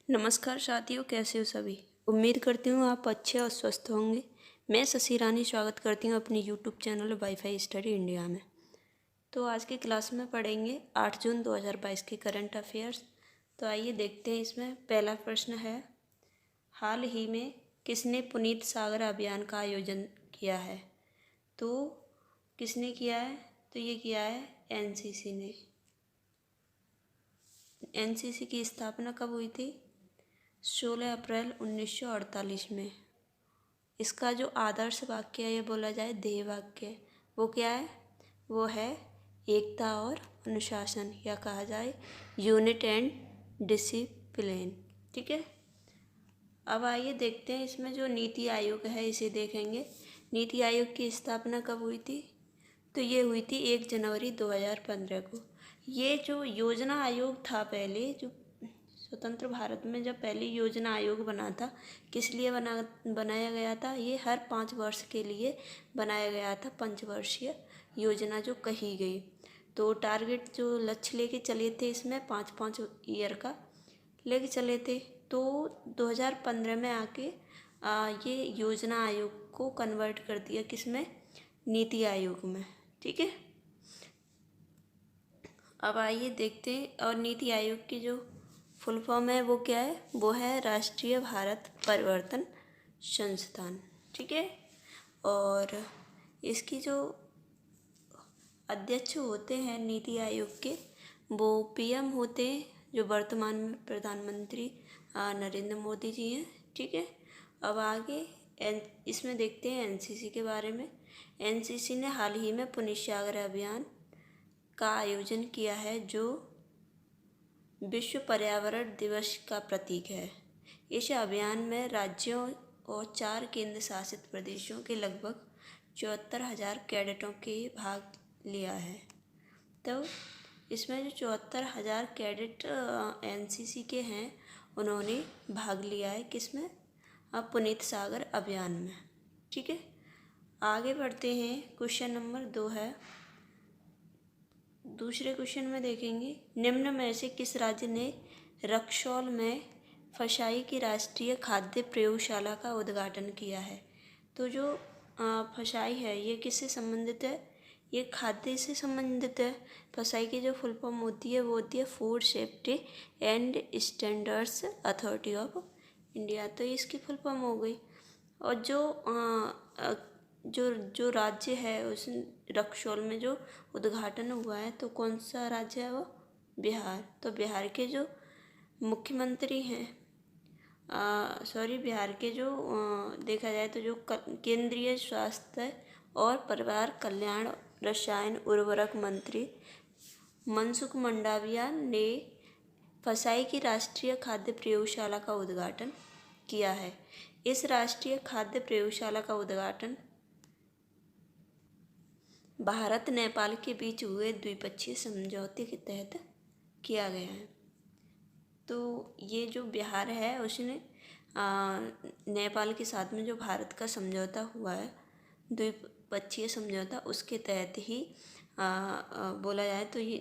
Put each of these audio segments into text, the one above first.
नमस्कार साथियों, कैसे हो सभी। उम्मीद करती हूँ आप अच्छे और स्वस्थ होंगे। मैं शशि रानी स्वागत करती हूँ अपनी YouTube channel wifi study India में। तो आज की क्लास में पढ़ेंगे 8 जून 2022 के करंट अफेयर्स। तो आइए देखते हैं। इसमें पहला प्रश्न है, हाल ही में किसने पुनीत सागर अभियान का आयोजन किया है। तो किसने किया है, तो ये किया है एनसीसी ने। एनसीसी की स्थापना कब हुई थी? 16 अप्रैल 1948 में। इसका जो आदर्श वाक्य है, ये बोला जाए ध्येय वाक्य, वो क्या है? वो है एकता और अनुशासन, या कहा जाए यूनिट एंड डिसिप्लिन। ठीक है। अब आइए देखते हैं इसमें जो नीति आयोग है इसे देखेंगे। नीति आयोग की स्थापना कब हुई थी? तो ये हुई थी 1 जनवरी 2015 को। ये जो योजना आयोग था, पहले जो स्वतंत्र भारत में जब पहले योजना आयोग बना था, किस लिए बनाया गया था? ये हर 5 वर्ष के लिए बनाया गया था, पंचवर्षीय योजना जो कही गई। तो टारगेट जो लक्ष्य लेके चले थे, इसमें 5-5 ईयर का लेके चले थे। तो 2015 में आके ये योजना आयोग को कन्वर्ट कर दिया, किसमें? नीति आयोग में। ठीक है। अब आइए देखते हैं। और नीति आयोग की जो फुल फॉर्म है वो क्या है? वो है राष्ट्रीय भारत परिवर्तन संस्थान। ठीक है। और इसकी जो अध्यक्ष होते हैं नीति आयोग के, वो पीएम होते हैं, जो वर्तमान में प्रधानमंत्री नरेंद्र मोदी जी हैं। ठीक है। अब आगे इसमें देखते हैं एनसीसी के बारे में। एनसीसी ने हाल ही में पुनीत सागर अभियान का आयोजन किया है, जो विश्व पर्यावरण दिवस का प्रतीक है। इस अभियान में राज्यों और 4 केंद्र शासित प्रदेशों के लगभग 74,000 कैडेटों के भाग लिया है। तो इसमें जो 74,000 कैडेट एनसीसी के हैं, उन्होंने भाग लिया है किसमें? अब पुनीत सागर अभियान में। ठीक है। आगे बढ़ते हैं। क्वेश्चन नंबर 2 है। दूसरे क्वेश्चन में देखेंगे, निम्न में से किस राज्य ने रक्सौल में फसाई की राष्ट्रीय खाद्य प्रयोगशाला का उद्घाटन किया है। तो जो फसाई है, ये किससे संबंधित है? ये खाद्य से संबंधित है। फसाई की जो फुल फॉर्म होती है वो होती है food safety and standards authority of India. तो इसकी फुल फॉर्म हो गई। और जो जो राज्य है उस रक्सौल में जो उद्घाटन हुआ है, तो कौन सा राज्य है वो? बिहार। तो बिहार के जो मुख्यमंत्री हैं, बिहार के जो देखा जाए तो जो केंद्रीय स्वास्थ्य और परिवार कल्याण रसायन उर्वरक मंत्री मनसुख मंडाविया ने फसाई की राष्ट्रीय खाद्य प्रयोगशाला का उद्घाटन किया है। इस राष्ट्रीय खाद्य प्रयोगशाला का उद्घाटन भारत नेपाल के बीच हुए द्विपक्षीय समझौते के तहत किया गया है। तो ये जो बिहार है, उसने नेपाल के साथ में जो भारत का समझौता हुआ है, द्विपक्षीय समझौता, उसके तहत ही बोला जाए तो ये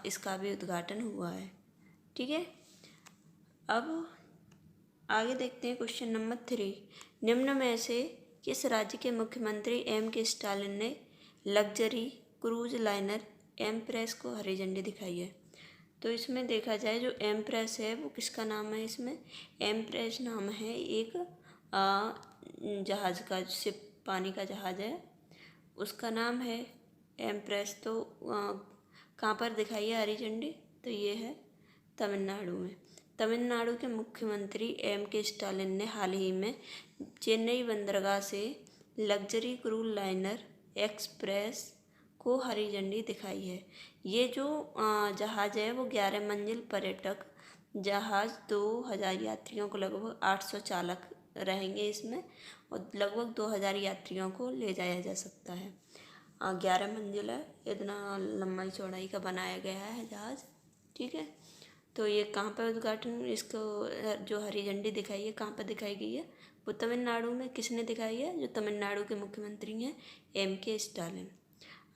इसका भी उद्घाटन हुआ है। ठीक है। अब आगे देखते हैं क्वेश्चन नंबर 3। निम्न में से किस राज्य के मुख्यमंत्री के स्टालिन ने लग्जरी क्रूज लाइनर एम्प्रेस को हरी झंडी दिखाई है। तो इसमें देखा जाए जो एम्प्रेस है वो किसका नाम है? इसमें एम्प्रेस नाम है एक जहाज़ का, शिप, पानी का जहाज़ है, उसका नाम है एम्प्रेस। तो कहाँ पर दिखाई है हरी झंडी? तो ये है तमिलनाडु में। तमिलनाडु के मुख्यमंत्री के स्टालिन ने हाल ही में चेन्नई बंदरगाह से लग्जरी क्रूज लाइनर एक्सप्रेस को हरी झंडी दिखाई है। ये जो जहाज़ है वो 11 मंजिल पर्यटक जहाज़, 2000 यात्रियों को, लगभग 800 चालक रहेंगे इसमें, और लगभग 2000 यात्रियों को ले जाया जा सकता है। 11 मंजिल है, इतना लंबाई चौड़ाई का बनाया गया है जहाज़। ठीक है। तो ये कहाँ पर उद्घाटन, इसको जो हरी झंडी दिखाई है कहाँ पर दिखाई गई है? वो तमिलनाडु में। किसने दिखाई है? जो तमिलनाडु के मुख्यमंत्री हैं के स्टालिन।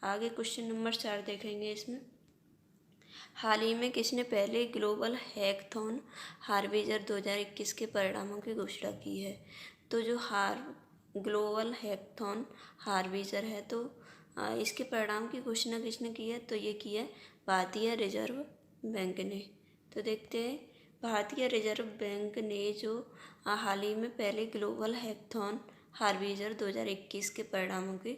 आगे क्वेश्चन नंबर 4 देखेंगे। इसमें हाल ही में किसने पहले ग्लोबल हैकथॉन हार्बिजर 2021 के परिणामों की घोषणा की है? तो जो ग्लोबल हैकथॉन हार्बिजर है, तो इसके परिणाम की घोषणा किसने की है? तो ये की है भारतीय रिजर्व बैंक ने। तो देखते हैं, भारतीय रिजर्व बैंक ने जो हाल ही में पहले ग्लोबल हैकथॉन हार्बिजर 2021 के परिणामों की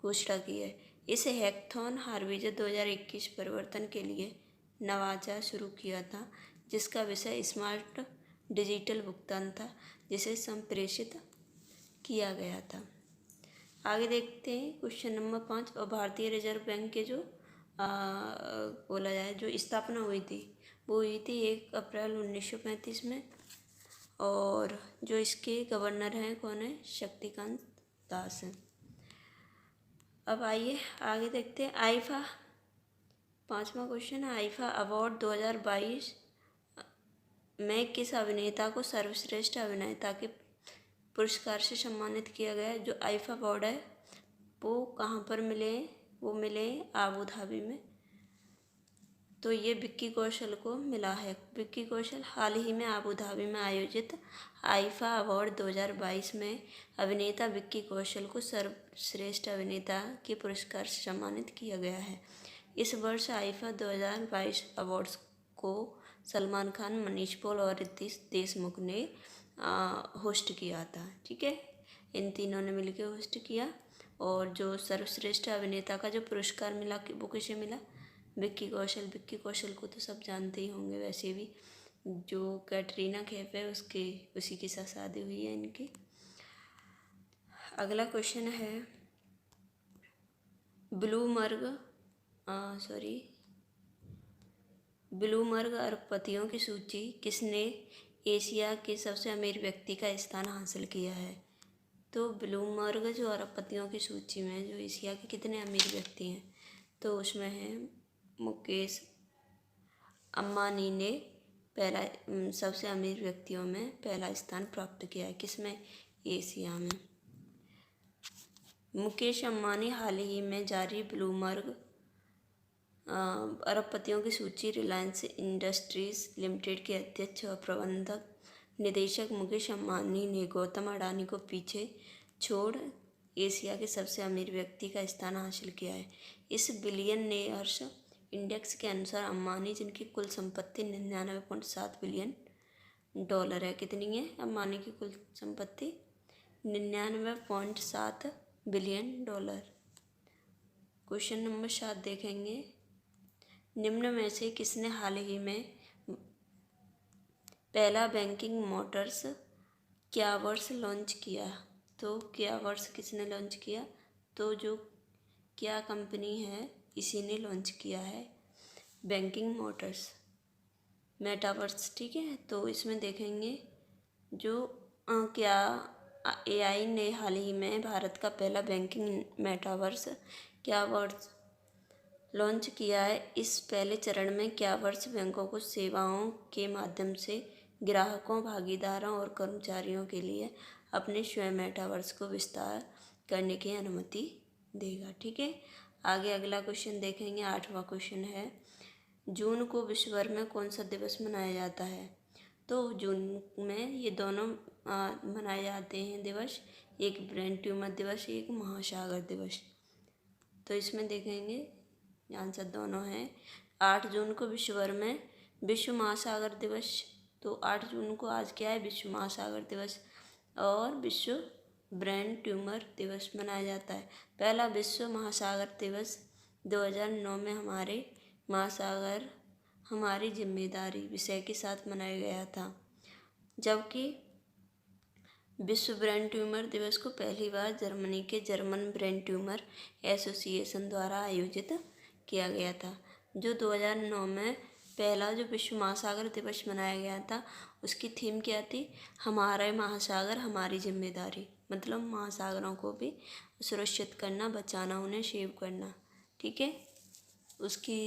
घोषणा की है। इस हैकथॉन हार्बिजर 2021 परिवर्तन के लिए नवाचार शुरू किया था, जिसका विषय स्मार्ट डिजिटल भुगतान था, जिसे संप्रेषित किया गया था। आगे देखते हैं क्वेश्चन नंबर 5। और भारतीय रिजर्व बैंक के जो बोला जाए जो स्थापना हुई थी, वो हुई थी 1 अप्रैल 1935 में। और जो इसके गवर्नर हैं कौन है? शक्तिकांत दास हैं। अब आइए आगे देखते हैं आईफा। 5वां क्वेश्चन है, आईफा अवार्ड 2022 में किस अभिनेता को सर्वश्रेष्ठ अभिनेता के पुरस्कार से सम्मानित किया गया है? जो आईफा अवार्ड है वो कहाँ पर मिले हैं? वो मिले हैं आबू धाबी में। तो ये विक्की कौशल को मिला है। विक्की कौशल हाल ही में आबू धाबी में आयोजित आईफा अवार्ड 2022 में अभिनेता विक्की कौशल को सर्वश्रेष्ठ अभिनेता के पुरस्कार से सम्मानित किया गया है। इस वर्ष आईफा 2022 अवार्ड्स को सलमान खान, मनीष पॉल और रितेश देशमुख ने होस्ट किया था। ठीक है, इन तीनों ने मिलकर होस्ट किया। और जो सर्वश्रेष्ठ अभिनेता का जो पुरस्कार मिला वो किसे मिला? विक्की कौशल। विक्की कौशल को तो सब जानते ही होंगे, वैसे भी जो कैटरीना कैफ है उसी के साथ शादी हुई है इनकी। अगला क्वेश्चन है, ब्लूमबर्ग अरबपतियों की सूची किसने एशिया के सबसे अमीर व्यक्ति का स्थान हासिल किया है? तो ब्लूमबर्ग जो अरबपतियों की सूची में जो एशिया के कितने अमीर व्यक्ति हैं, तो उसमें है मुकेश अंबानी ने पहला सबसे अमीर व्यक्तियों में पहला स्थान प्राप्त किया है। किसमें? एशिया में। मुकेश अंबानी हाल ही में जारी ब्लूमबर्ग अरबपतियों की सूची रिलायंस इंडस्ट्रीज लिमिटेड के अध्यक्ष और प्रबंधक निदेशक मुकेश अंबानी ने गौतम अडानी को पीछे छोड़ एशिया के सबसे अमीर व्यक्ति का स्थान हासिल किया है। इस बिलियनियर्स इंडेक्स के अनुसार अंबानी, जिनकी कुल संपत्ति 99.7 बिलियन डॉलर है। कितनी है अंबानी की कुल संपत्ति? 99.7 बिलियन डॉलर। क्वेश्चन नंबर 7 देखेंगे, निम्न में से किसने हाल ही में पहला बैंकिंग मोटर्स क्या वर्ष लॉन्च किया? तो क्या वर्ष किसने लॉन्च किया? तो जो क्या कंपनी है इसी ने लॉन्च किया है बैंकिंग मोटर्स मेटावर्स। ठीक है, तो इसमें देखेंगे जो क्या एआई ने हाल ही में भारत का पहला बैंकिंग मेटावर्स क्या वर्ष लॉन्च किया है। इस पहले चरण में क्या वर्ष बैंकों को सेवाओं के माध्यम से ग्राहकों, भागीदारों और कर्मचारियों के लिए अपने स्वयं मेटावर्स को विस्तार करने की अनुमति देगा। ठीक है, आगे अगला क्वेश्चन देखेंगे। 8वां क्वेश्चन है, जून को विश्व भर में कौन सा दिवस मनाया जाता है? तो जून में ये दोनों मनाए जाते हैं दिवस, एक ब्रेन ट्यूमर दिवस, एक महासागर दिवस। तो इसमें देखेंगे आंसर दोनों हैं। 8 जून को विश्व भर में विश्व महासागर दिवस, तो 8 जून को आज क्या है? विश्व महासागर दिवस और विश्व ब्रेन ट्यूमर दिवस मनाया जाता है। पहला विश्व महासागर दिवस 2009 में हमारे महासागर हमारी जिम्मेदारी विषय के साथ मनाया गया था, जबकि विश्व ब्रेन ट्यूमर दिवस को पहली बार जर्मनी के जर्मन ब्रेन ट्यूमर एसोसिएशन द्वारा आयोजित किया गया था। जो 2009 में पहला जो विश्व महासागर दिवस मनाया गया था, उसकी थीम क्या थी? हमारे महासागर हमारी जिम्मेदारी, मतलब महासागरों को भी सुरक्षित करना, बचाना, उन्हें सेव करना। ठीक है, उसकी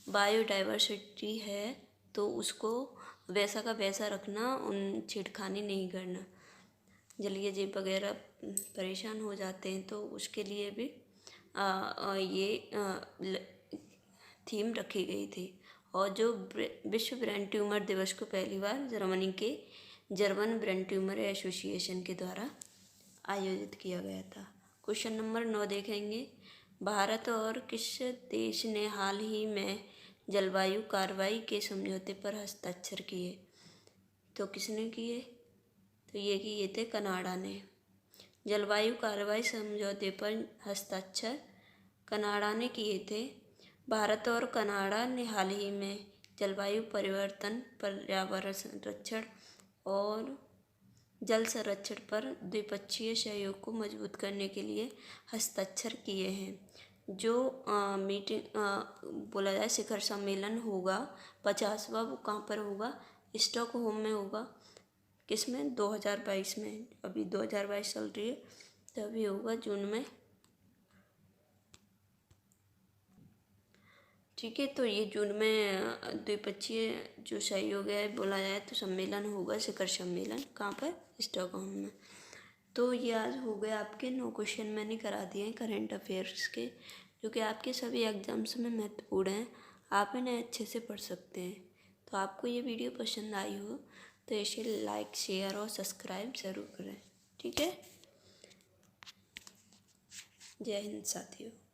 बायोडाइवर्सिटी है तो उसको वैसा का वैसा रखना, उन छेड़खानी नहीं करना। जलीय जीव वगैरह परेशान हो जाते हैं तो उसके लिए भी ये थीम रखी गई थी। और जो विश्व ब्रेन ट्यूमर दिवस को पहली बार जर्मनी के जर्मन ब्रेन ट्यूमर एसोसिएशन के द्वारा आयोजित किया गया था। क्वेश्चन नंबर 9 देखेंगे। भारत और किस देश ने हाल ही में जलवायु कार्रवाई के समझौते पर हस्ताक्षर किए? तो किसने किए? तो ये किए थे कनाडा ने। जलवायु कार्रवाई समझौते पर हस्ताक्षर कनाडा ने किए थे। भारत और कनाडा ने हाल ही में जलवायु परिवर्तन, पर्यावरण संरक्षण और जल संरक्षण पर द्विपक्षीय सहयोग को मजबूत करने के लिए हस्ताक्षर किए हैं। जो मीटिंग बोला जाए शिखर सम्मेलन होगा 50वां, वो कहाँ पर होगा? स्टॉकहोम में होगा। किसमें? 2022 में। अभी 2022 चल रही है, तभी होगा जून में। ठीक है, तो ये जून में द्विपक्षीय जो सहयोग है बोला जाए तो सम्मेलन होगा, शिखर सम्मेलन। कहाँ पर? स्टॉकहोम में। तो ये आज हो गए आपके 9 क्वेश्चन मैंने करा दिए हैं करंट अफेयर्स के, जो कि आपके सभी एग्जाम्स में महत्वपूर्ण हैं। आप इन्हें अच्छे से पढ़ सकते हैं। तो आपको ये वीडियो पसंद आई हो तो इसे लाइक, शेयर और सब्सक्राइब ज़रूर करें। ठीक है, जय हिंद साथियों।